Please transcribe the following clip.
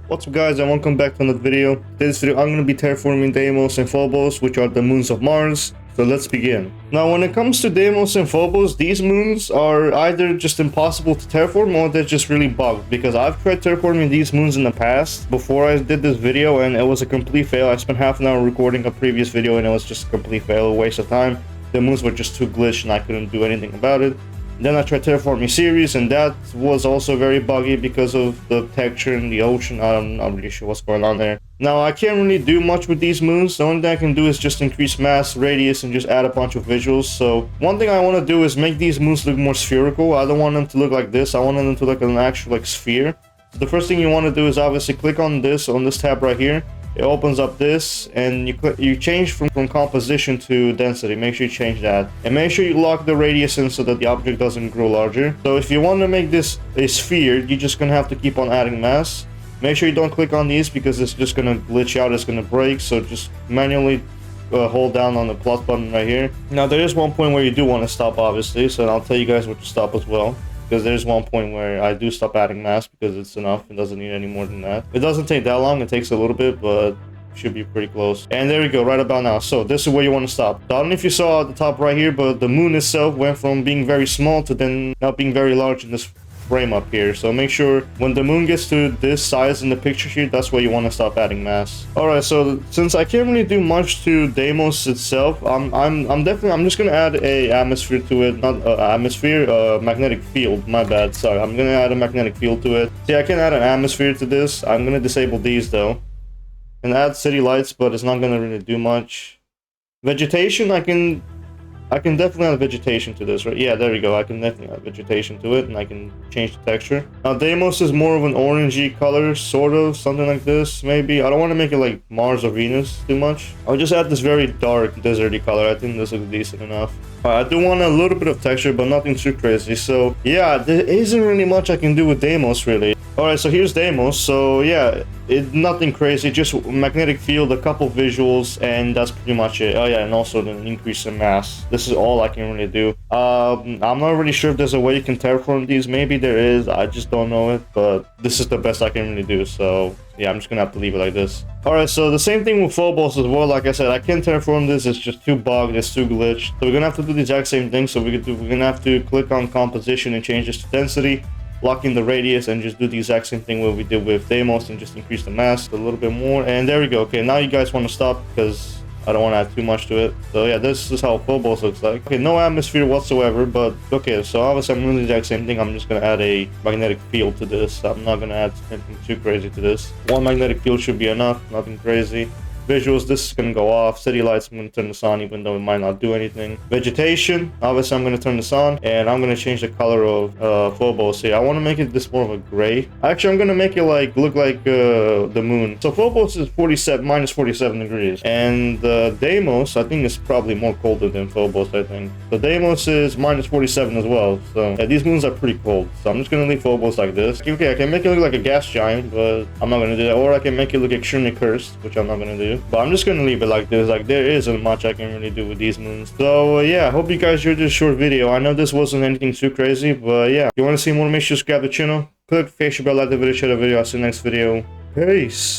What's up guys, and welcome back to another video. Today's video I'm going to be terraforming Deimos and Phobos, which are the moons of Mars. So let's begin. Now when it comes to Deimos and Phobos, these moons are either just impossible to terraform or they're just really bugged, because I've tried terraforming these moons in the past before I did this video and it was a complete fail. I spent half an hour recording a previous video and it was just a complete fail, a waste of time. The moons were just too glitched and I couldn't do anything about it. Then I tried terraforming series and that was also very buggy because of the texture in the ocean. I'm not really sure what's going on there. Now I can't really do much with these moons. The only thing I can do is just increase mass, radius, and just add a bunch of visuals. So one thing I want to do is make these moons look more spherical. I don't want them to look like this. I want them to look like an actual sphere. So the first thing you want to do is obviously click on this tab right here. It opens up this and you change from composition to density. Make sure you change that and make sure you lock the radius in so that the object doesn't grow larger. So if you want to make this a sphere, you're just gonna have to keep on adding mass. Make sure you don't click on these because it's just gonna glitch out, it's gonna break. So just manually hold down on the plus button right here. Now there is one point where you do want to stop, obviously, so I'll tell you guys what to stop as well. Because there's one point where I do stop adding mass because it's enough. It doesn't need any more than that. It doesn't take that long. It takes a little bit, but should be pretty close. And there we go, right about now. So this is where you want to stop. I don't know if you saw at the top right here, but the moon itself went from being very small to then now being very large in this frame up here. So make sure when the moon gets to this size in the picture here, that's where you want to stop adding mass. All right, so since I can't really do much to Deimos itself, I'm just gonna add a atmosphere to it. Not atmosphere, magnetic field, my bad, sorry. I'm gonna add a magnetic field to it. See, I can add an atmosphere to this. I'm gonna disable these though and add city lights, but it's not gonna really do much. Vegetation, I can definitely add vegetation to this, right? Yeah, there we go. I can definitely add vegetation to it, and I can change the texture. Now, Deimos is more of an orangey color, sort of, something like this, maybe. I don't want to make it like Mars or Venus too much. I'll just add this very dark, deserty color. I think this looks decent enough. I do want a little bit of texture, but nothing too crazy. So, yeah, there isn't really much I can do with Deimos, really. Alright, so here's Deimos. So, yeah, nothing crazy, just magnetic field, a couple visuals, and that's pretty much it. Oh yeah, and also an increase in mass. This is all I can really do. I'm not really sure if there's a way you can terraform these. Maybe there is, I just don't know it, but this is the best I can really do. So yeah, I'm just gonna have to leave it like this. Alright, so the same thing with Phobos as well. Like I said, I can't terraform this, it's just too bugged, it's too glitched. So we're gonna have to do the exact same thing. So we're gonna have to click on composition and change this to density, lock in the radius, and just do the exact same thing what we did with Deimos and just increase the mass a little bit more. And there we go. Okay, now you guys want to stop because I don't want to add too much to it. So yeah, this is how Phobos looks like. Okay, no atmosphere whatsoever, but okay, so obviously I'm doing the exact same thing. I'm just gonna add a magnetic field to this. I'm not gonna add anything too crazy to this. One magnetic field should be enough, nothing crazy. Visuals, this is going to go off. City lights, I'm going to turn this on even though it might not do anything. Vegetation, obviously I'm going to turn this on, and I'm going to change the color of Phobos here. I want to make it this more of a gray. Actually, I'm going to make it like look like the moon. So Phobos is minus 47 degrees, and Deimos I think is probably more colder than Phobos. I think so. Deimos is minus 47 as well. So yeah, these moons are pretty cold. So I'm just going to leave Phobos like this. Okay, I can make it look like a gas giant, but I'm not going to do that. Or I can make it look extremely cursed, which I'm not going to do. But I'm just gonna leave it like this. Like, there isn't much I can really do with these moons. So yeah, I hope you guys enjoyed this short video. I know this wasn't anything too crazy, but yeah, if you want to see more, make sure to subscribe to the channel, click the facial bell, like the video, share the video. I'll see you next video. Peace.